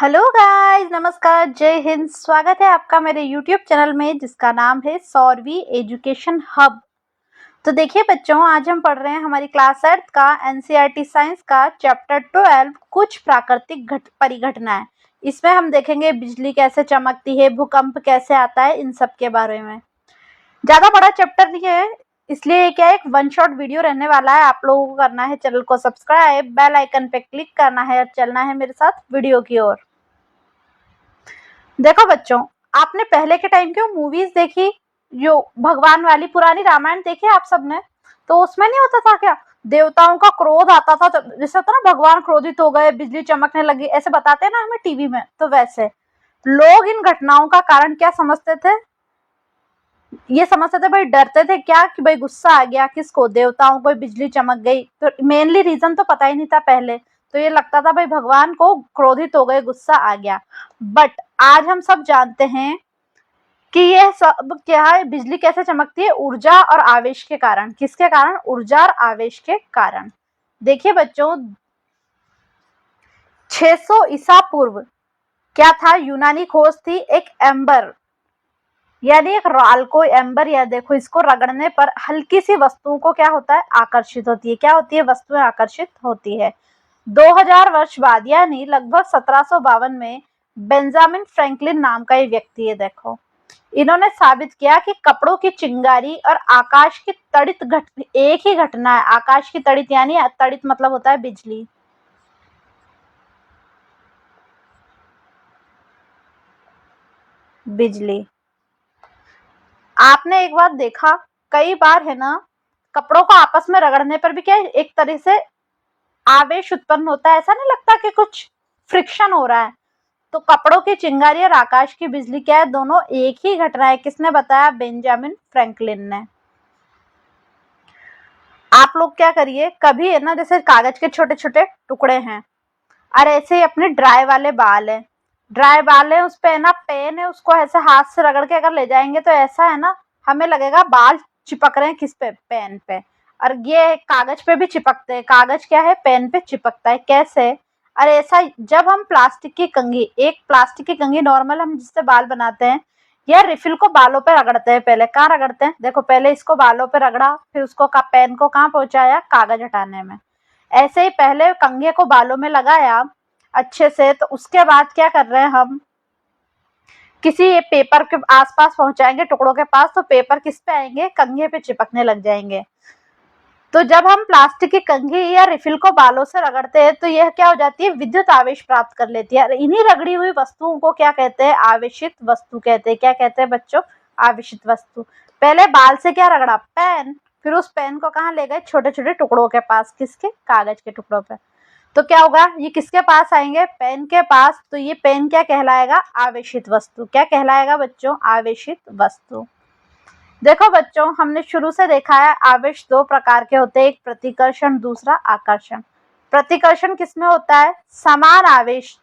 Hello guys, नमस्कार, जय हिंद। स्वागत है आपका मेरे यूट्यूब चैनल में जिसका नाम है सौरवी एजुकेशन हब। तो देखिए बच्चों, आज हम पढ़ रहे हैं हमारी क्लास 8 का एनसीईआरटी साइंस का चैप्टर 12 कुछ प्राकृतिक परिघटनाएं। इसमें हम देखेंगे बिजली कैसे चमकती है, भूकंप कैसे आता है, इन सब के बारे में। ज्यादा बड़ा चैप्टर नहीं है, इसलिए क्या एक वन शॉट वीडियो रहने वाला है। आप लोगों को करना है चैनल को सब्सक्राइब, बेल आइकन पे क्लिक करना है और चलना है मेरे साथ वीडियो की ओर। देखो बच्चों, आपने पहले के टाइम की मूवीज देखी, जो भगवान वाली पुरानी रामायण देखी आप सबने? तो उसमें नहीं होता था क्या, देवताओं का क्रोध आता था, जैसे होता ना भगवान क्रोधित हो गए, बिजली चमकने लगी, ऐसे बताते हैं ना हमें टीवी में। तो वैसे लोग इन घटनाओं का कारण क्या समझते थे? ये समझते थे भाई, डरते थे क्या कि भाई गुस्सा आ गया किसको, देवताओं को, बिजली चमक गई। तो मेनली रीजन तो पता ही नहीं था पहले, तो ये लगता था भाई भगवान को क्रोधित हो गए, गुस्सा आ गया। बट आज हम सब जानते हैं कि यह सब क्या है, बिजली कैसे चमकती है, ऊर्जा और आवेश के कारण। किसके कारण? ऊर्जा और आवेश के कारण। देखिए बच्चों, 600 ईसा पूर्व क्या था, यूनानी खोज थी एक एम्बर, यानी एक राल को एम्बर, या देखो इसको रगड़ने पर हल्की सी वस्तुओं को क्या होता है, आकर्षित होती है। क्या होती है? वस्तुएं आकर्षित होती है। 2000 वर्ष बाद यानी लगभग 1752 में बेंजामिन फ्रैंकलिन नाम का ये व्यक्ति है, देखो इन्होंने साबित किया कि कपड़ों की चिंगारी और आकाश की तड़ित एक ही घटना है। आकाश की तड़ित यानी तड़ित मतलब होता है बिजली। बिजली आपने एक बात देखा, कई बार है ना, कपड़ों को आपस में रगड़ने पर भी क्या एक तरह से आवेश उत्पन्न होता है। ऐसा नहीं लगता कि कुछ फ्रिक्शन हो रहा है? तो कपड़ों की चिंगारी और आकाश की बिजली क्या है, दोनों एक ही घटना है। किसने बताया? बेंजामिन फ्रैंकलिन ने। आप लोग क्या करिए, कभी है ना, जैसे कागज के छोटे छोटे टुकड़े हैं और ऐसे ही अपने ड्राई वाले बाल है, ड्राई बाल है, उस पे है ना पेन है, उसको ऐसे हाथ से रगड़ के अगर ले जाएंगे तो ऐसा है ना, हमें लगेगा बाल चिपक रहे हैं किस पे, पेन पे। और ये कागज पे भी चिपकते हैं। कागज क्या है, पेन पे चिपकता है। कैसे? और ऐसा जब हम प्लास्टिक की कंघी, एक प्लास्टिक की कंघी नॉर्मल हम जिससे बाल बनाते हैं, या रिफिल को बालों पे रगड़ते हैं। पहले कहाँ रगड़ते हैं? देखो पहले इसको बालों पे रगड़ा, फिर उसको पेन को कहाँ पहुंचाया, कागज हटाने में। ऐसे ही पहले कंघे को बालों में लगाया अच्छे से, तो उसके बाद क्या कर रहे हैं हम, किसी ये पेपर के आसपास पहुंचाएंगे, टुकड़ों के पास, तो पेपर किस पे आएंगे, कंघे पे चिपकने लग जाएंगे। तो जब हम प्लास्टिक की कंघी या रिफिल को बालों से रगड़ते हैं तो यह क्या हो जाती है, विद्युत आवेश प्राप्त कर लेती है। इन्हीं रगड़ी हुई वस्तुओं को क्या कहते हैं, आवेशित वस्तु कहते हैं। क्या कहते हैं बच्चों? आवेशित वस्तु। पहले बाल से क्या रगड़ा, पेन, फिर उस पेन को कहाँ ले गए, छोटे छोटे टुकड़ों के पास, किसके, कागज के टुकड़ों पे। तो क्या होगा, ये किसके पास आएंगे, पेन के पास। तो ये पेन क्या कहलाएगा, आवेशित वस्तु। क्या कहलाएगा बच्चों, आवेशित वस्तु। देखो बच्चों, हमने शुरू से देखा है आवेश दो प्रकार के होते हैं, एक प्रतिकर्षण, दूसरा आकर्षण। प्रतिकर्षण किसमें होता है, समान आवेश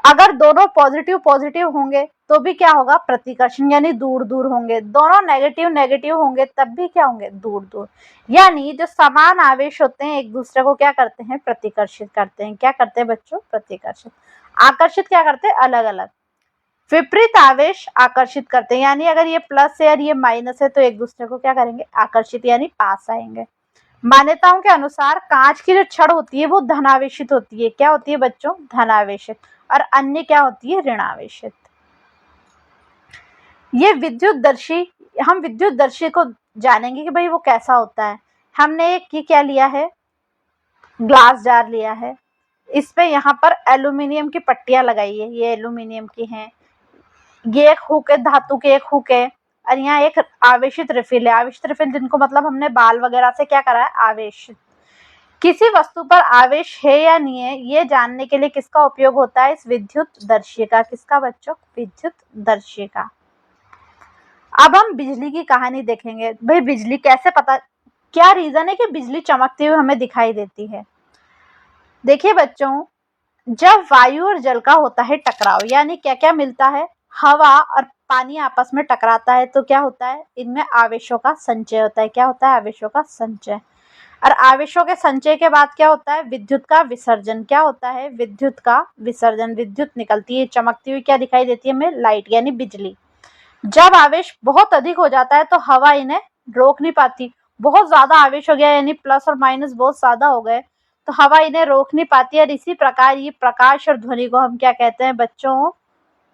अगर दोनों पॉजिटिव पॉजिटिव होंगे तो भी क्या होगा, प्रतिकर्षण, यानी दूर दूर होंगे। दोनों नेगेटिव नेगेटिव होंगे तब भी क्या होंगे, दूर दूर। यानी जो समान आवेश होते हैं एक दूसरे को क्या करते हैं, प्रतिकर्षित करते हैं। क्या करते हैं बच्चों, प्रतिकर्षित। आकर्षित क्या करते हैं, अलग अलग। विपरीत आवेश आकर्षित करते हैं, यानी अगर ये प्लस है और ये माइनस है तो एक दूसरे को क्या करेंगे, आकर्षित, यानी पास आएंगे। मान्यताओं के अनुसार कांच की जो छड़ होती है वो धनावेशित होती है। क्या होती है बच्चों, धनावेशित। और अन्य क्या होती है, ऋणावेशित। ये विद्युतदर्शी, हम विद्युतदर्शी को जानेंगे कि भाई वो कैसा होता है। हमने एक ये क्या लिया है, ग्लास जार लिया है, इस पे यहाँ पर एल्यूमिनियम की पट्टियां लगाई है, ये एल्यूमिनियम की हैं। ये एक हुक है, धातु के एक हुक है, और यहाँ एक आवेशित रिफिल है। आवेशित रिफिल जिनको मतलब हमने बाल वगैरह से क्या करा है, आवेशित। किसी वस्तु पर आवेश है या नहीं है ये जानने के लिए किसका उपयोग होता है, इस विद्युतदर्शी का। किसका बच्चों, विद्युतदर्शी का। अब हम बिजली की कहानी देखेंगे। भाई बिजली कैसे पता, क्या रीजन है कि बिजली चमकती हुई हमें दिखाई देती है। देखिए बच्चों, जब वायु और जल का होता है टकराव, यानी क्या क्या मिलता है, हवा और पानी आपस में टकराता है तो क्या होता है, इनमें आवेशों का संचय होता है। क्या होता है, आवेशों का संचय। और आवेशों के संचय के बाद क्या होता है? विद्युत का विसर्जन। क्या होता है? विद्युत का विसर्जन। विद्युत निकलती है, चमकती हुई क्या दिखाई देती है हमें? लाइट यानी बिजली। जब आवेश बहुत अधिक हो जाता है तो हवा इन्हें रोक नहीं पाती। बहुत ज्यादा आवेश हो गया यानी प्लस और माइनस बहुत ज्यादा हो गए तो हवा इन्हें रोक नहीं पाती। और इसी प्रकार ये प्रकाश और ध्वनि को हम क्या कहते हैं बच्चों?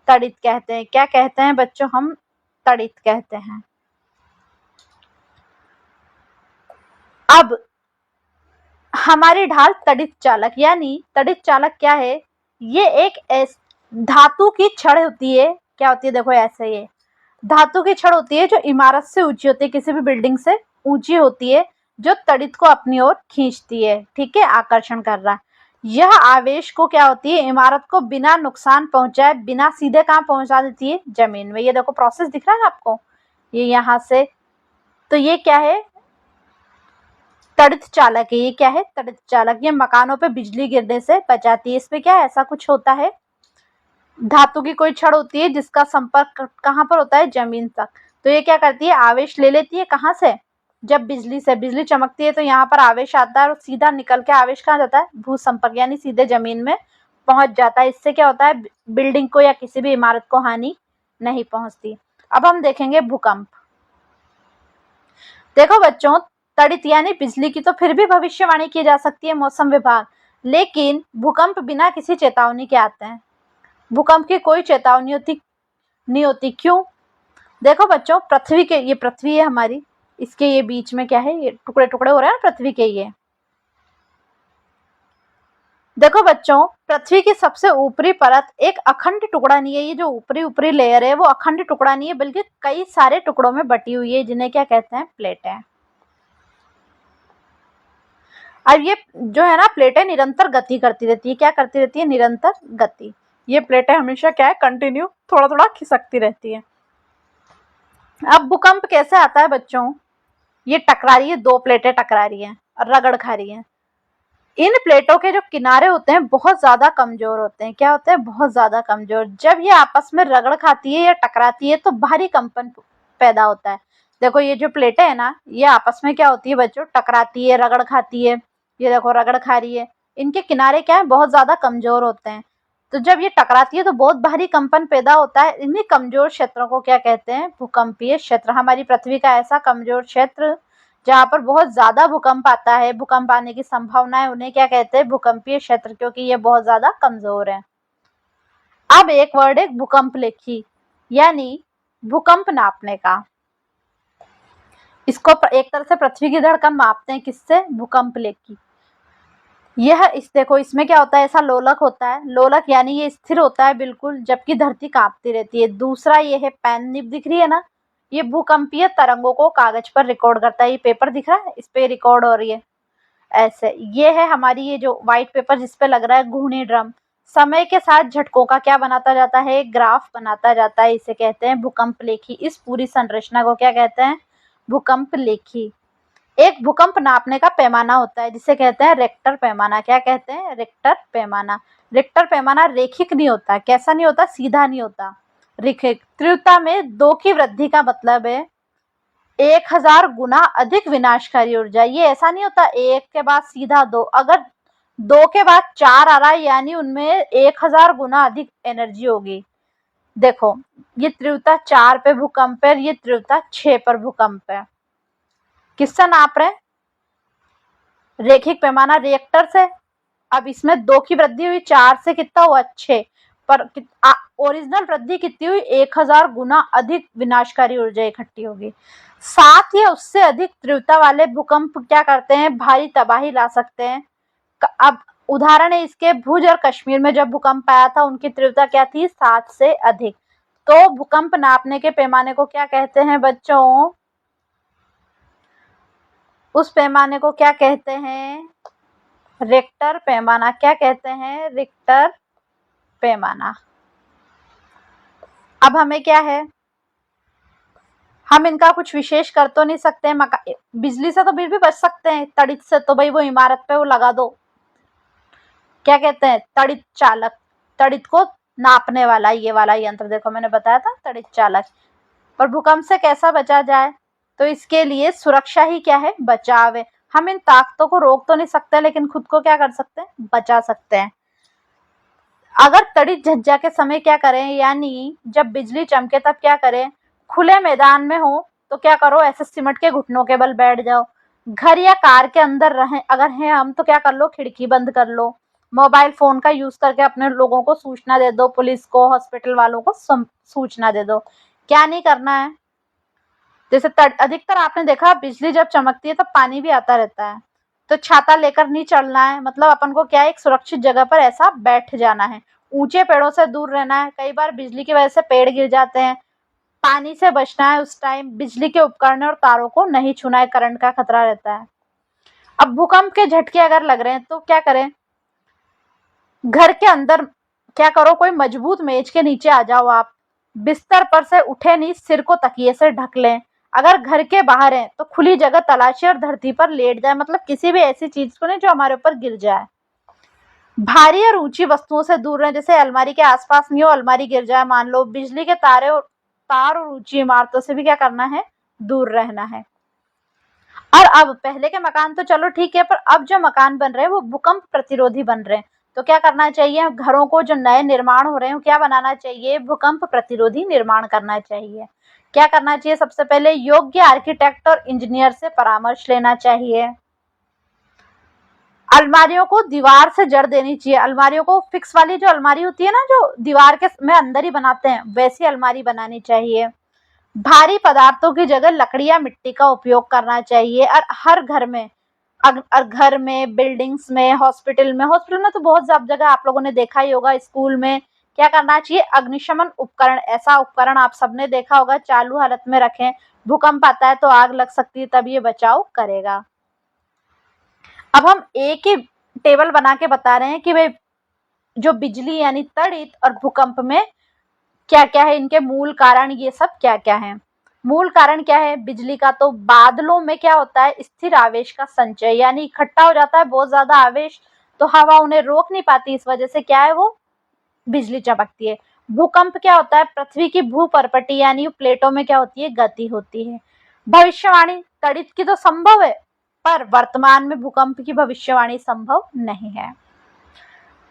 तड़ित कहते हैं। क्या कहते हैं बच्चों? हम तड़ित कहते हैं। अब हमारी ढाल तड़ित चालक, यानी तड़ित चालक क्या है? ये एक धातु की छड़ होती है। क्या होती है? देखो ऐसे ये धातु की छड़ होती है जो इमारत से ऊंची होती है, किसी भी बिल्डिंग से ऊंची होती है, जो तड़ित को अपनी ओर खींचती है। ठीक है, आकर्षण कर रहा है। यह आवेश को क्या होती है? इमारत को बिना नुकसान पहुंचाए बिना सीधे कहाँ पहुंचा देती है? जमीन में। ये देखो प्रोसेस दिख रहा है आपको, ये यहाँ से, तो ये क्या है? तड़ित चालक है। ये क्या है? तड़ित चालक। ये मकानों पे बिजली गिरने से बचाती है। इसमें क्या है? ऐसा कुछ होता है, धातु की कोई छड़ होती है जिसका संपर्क कहाँ पर होता है? जमीन तक। तो ये क्या करती है? आवेश ले लेती है। कहाँ से? जब बिजली से, बिजली चमकती है तो यहाँ पर आवेश आता है और सीधा निकल के आवेश कहाँ जाता है? भू संपर्क यानी सीधे जमीन में पहुंच जाता है। इससे क्या होता है? बिल्डिंग को या किसी भी इमारत को हानि नहीं पहुंचती। अब हम देखेंगे भूकंप। देखो बच्चों, तड़ित यानी बिजली की तो फिर भी भविष्यवाणी की जा सकती है मौसम विभाग, लेकिन भूकंप बिना किसी चेतावनी के आते हैं। भूकंप की कोई चेतावनी नहीं होती। क्यों? देखो बच्चों, पृथ्वी के, ये पृथ्वी है हमारी, इसके ये बीच में क्या है? ये टुकड़े टुकड़े हो रहे हैं पृथ्वी के। ये देखो बच्चों, पृथ्वी की सबसे ऊपरी परत एक अखंड टुकड़ा नहीं है। ये जो ऊपरी ऊपरी लेयर है वो अखंड टुकड़ा नहीं है, बल्कि कई सारे टुकड़ों में बटी हुई है, जिन्हें क्या कहते हैं? प्लेटें। अब ये जो है ना, प्लेटें निरंतर गति करती रहती है। क्या करती रहती है? निरंतर गति। ये प्लेटें हमेशा क्या है? कंटिन्यू थोड़ा थोड़ा खिसकती रहती है। अब भूकंप कैसे आता है बच्चों? ये टकरा रही है, दो प्लेटें टकरा रही हैं और रगड़ खा रही हैं। इन प्लेटों के जो किनारे होते हैं बहुत ज्यादा कमजोर होते हैं। क्या होते हैं? बहुत ज्यादा कमजोर। जब ये आपस में रगड़ खाती है या टकराती है तो भारी कंपन पैदा होता है। देखो ये जो प्लेटें है ना, ये आपस में क्या होती है बच्चों? टकराती है, रगड़ खाती है। ये देखो रगड़ खा रही है। इनके किनारे क्या है? बहुत ज्यादा कमजोर होते हैं। तो जब ये टकराती है तो बहुत भारी कंपन पैदा होता है। इन्हीं कमजोर क्षेत्रों को क्या कहते हैं? भूकंपीय क्षेत्र। हमारी पृथ्वी का ऐसा कमजोर क्षेत्र जहाँ पर बहुत ज्यादा भूकंप आता है, भूकंप आने की संभावना है, उन्हें क्या कहते हैं? भूकंपीय क्षेत्र, क्योंकि ये बहुत ज्यादा कमजोर है। अब एक वर्ड है भूकंप लेखी, यानी भूकंप नापने का। इसको एक तरह से पृथ्वी की धड़कन मापते हैं। किससे? भूकंप लेखी। यह देखो इसमें क्या होता है? ऐसा लोलक होता है। लोलक यानी ये स्थिर होता है बिल्कुल, जबकि धरती कांपती रहती है। दूसरा ये है पेन निब, दिख रही है ना, ये भूकंपीय तरंगों को कागज पर रिकॉर्ड करता है। ये पेपर दिख रहा है, इस पे रिकॉर्ड हो रही है ऐसे। ये है हमारी ये जो व्हाइट पेपर जिसपे लग रहा है घूर्णी ड्रम। समय के साथ झटकों का क्या बनाता जाता है? ग्राफ बनाता जाता है। इसे कहते हैं भूकंप लेखी। इस पूरी संरचना को क्या कहते हैं? भूकंप लेखी। एक भूकंप नापने का पैमाना होता है जिसे कहते हैं रिक्टर पैमाना। क्या कहते हैं? रिक्टर पैमाना। रिक्टर पैमाना रेखिक नहीं होता। कैसा नहीं होता? सीधा नहीं होता, रेखिक। तीव्रता में 2 की वृद्धि का मतलब है 1000 गुना अधिक विनाशकारी ऊर्जा। ये ऐसा नहीं होता 1 के बाद सीधा 2, अगर 2 के बाद 4 आ रहा है यानी उनमें 1000 गुना अधिक एनर्जी होगी। देखो ये तीव्रता 4 पे भूकंप है, ये तीव्रता 6 पर भूकंप है। किससे नाप रहे हैं? रेखिक पैमाना, रिएक्टर से। अब इसमें 2 की वृद्धि हुई, 4 से कितना हुआ? 6 पर। ओरिजिनल वृद्धि कितनी हुई? 1000 गुना अधिक विनाशकारी ऊर्जा इकट्ठी होगी। साथ ही उससे अधिक तीव्रता वाले भूकंप क्या करते हैं? भारी तबाही ला सकते हैं। अब उदाहरण है इसके, भुज और कश्मीर में जब भूकंप आया था उनकी तीव्रता क्या थी? 7 से अधिक। तो भूकंप नापने के पैमाने को क्या कहते हैं बच्चों? उस पैमाने को क्या कहते हैं? रिक्टर पैमाना। क्या कहते हैं? रिक्टर पैमाना। अब हमें क्या है? हम इनका कुछ विशेष कर तो नहीं सकते। बिजली से तो फिर भी बच सकते हैं, तड़ित से तो भाई वो इमारत पे वो लगा दो। क्या कहते हैं? तड़ित चालक। तड़ित को नापने वाला ये वाला यंत्र, देखो मैंने बताया था तड़ित चालक। पर भूकंप से कैसा बचा जाए? तो इसके लिए सुरक्षा ही क्या है? बचाव है। हम इन ताकतों को रोक तो नहीं सकते, लेकिन खुद को क्या कर सकते हैं, बचा सकते हैं। अगर तड़ित झज्जा के समय क्या करें, यानी जब बिजली चमके तब क्या करें, खुले मैदान में हो तो क्या करो, ऐसे सिमट के घुटनों के बल बैठ जाओ। घर या कार के अंदर रहें अगर हैं हम तो क्या कर लो, खिड़की बंद कर लो। मोबाइल फोन का यूज करके अपने लोगों को सूचना दे दो, पुलिस को, हॉस्पिटल वालों को सूचना दे दो। क्या नहीं करना है, जैसे अधिकतर आपने देखा बिजली जब चमकती है तब पानी भी आता रहता है, तो छाता लेकर नहीं चलना है। मतलब अपन को क्या है, एक सुरक्षित जगह पर ऐसा बैठ जाना है, ऊंचे पेड़ों से दूर रहना है। कई बार बिजली की वजह से पेड़ गिर जाते हैं, पानी से बचना है। उस टाइम बिजली के उपकरण और तारों को नहीं छूना है, करंट का खतरा रहता है। अब भूकंप के झटके अगर लग रहे हैं तो क्या करें, घर के अंदर क्या करो, कोई मजबूत मेज के नीचे आ जाओ आप, बिस्तर पर से उठे नहीं, सिर को तकिए से ढक लें। अगर घर के बाहर हैं तो खुली जगह तलाशी और धरती पर लेट जाए, मतलब किसी भी ऐसी चीज को नहीं जो हमारे ऊपर गिर जाए। भारी और ऊंची वस्तुओं से दूर रहें, जैसे अलमारी के आसपास नहीं हो, अलमारी गिर जाए मान लो। बिजली के तार और ऊंची इमारतों से भी क्या करना है, दूर रहना है। और अब पहले के मकान तो चलो ठीक है, पर अब जो मकान बन रहे हैं वो भूकंप प्रतिरोधी बन रहे हैं, तो क्या करना चाहिए, घरों को जो नए निर्माण हो रहे हैं क्या बनाना चाहिए, भूकंप प्रतिरोधी निर्माण करना चाहिए। क्या करना चाहिए, सबसे पहले योग्य आर्किटेक्ट और इंजीनियर से परामर्श लेना चाहिए। अलमारियों को दीवार से जड़ देनी चाहिए। अलमारियों को फिक्स वाली जो अलमारी होती है ना, जो दीवार के में अंदर ही बनाते हैं, वैसी अलमारी बनानी चाहिए। भारी पदार्थों की जगह लकड़ी या मिट्टी का उपयोग करना चाहिए। और हर घर में, बिल्डिंग्स में, हॉस्पिटल में तो बहुत सब जगह आप लोगों ने देखा ही होगा, स्कूल में क्या करना चाहिए, अग्निशमन उपकरण, ऐसा उपकरण आप सबने देखा होगा, चालू हालत में रखें। भूकंप आता है तो आग लग सकती है, तब ये बचाव करेगा। अब हम एक ही टेबल बना के बता रहे हैं कि भाई जो बिजली यानी तड़ित और भूकंप में क्या क्या है, इनके मूल कारण ये सब क्या क्या है। मूल कारण क्या है बिजली का, तो बादलों में क्या होता है, स्थिर आवेश का संचय, यानी इकट्ठा हो जाता है बहुत ज्यादा आवेश, तो हवा उन्हें रोक नहीं पाती, इस वजह से क्या है, वो बिजली चमकती है। भूकंप क्या होता है, पृथ्वी की भूपर्पटी यानी प्लेटों में क्या होती है, गति होती है। भविष्यवाणी तड़ित की तो संभव है, पर वर्तमान में भूकंप की भविष्यवाणी संभव नहीं है।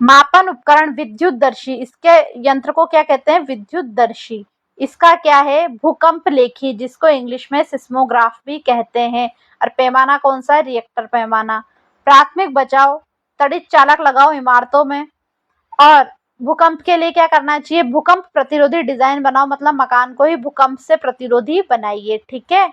मापन उपकरण विद्युतदर्शी, इसके यंत्र को क्या कहते हैं, विद्युतदर्शी। इसका क्या है, भूकंप लेखी, जिसको इंग्लिश में सिस्मोग्राफ भी कहते हैं। और पैमाना कौन सा है, रिएक्टर पैमाना। प्राथमिक बचाव, तड़ित चालक लगाओ इमारतों में। और भूकंप के लिए क्या करना चाहिए, भूकंप प्रतिरोधी डिजाइन बनाओ, मतलब मकान को ही भूकंप से प्रतिरोधी बनाइए। ठीक है,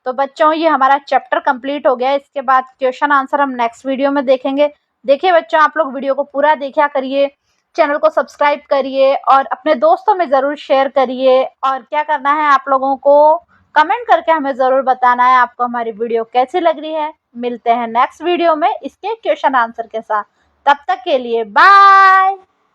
तो बच्चों ये हमारा चैप्टर कंप्लीट हो गया। इसके बाद क्वेश्चन आंसर हम नेक्स्ट वीडियो में देखेंगे। देखिए बच्चों, आप लोग वीडियो को पूरा देखा करिए, चैनल को सब्सक्राइब करिए और अपने दोस्तों में जरूर शेयर करिए। और क्या करना है, आप लोगों को कमेंट करके हमें जरूर बताना है आपको हमारी वीडियो कैसी लग रही है। मिलते हैं नेक्स्ट वीडियो में इसके क्वेश्चन आंसर के साथ, तब तक के लिए बाय।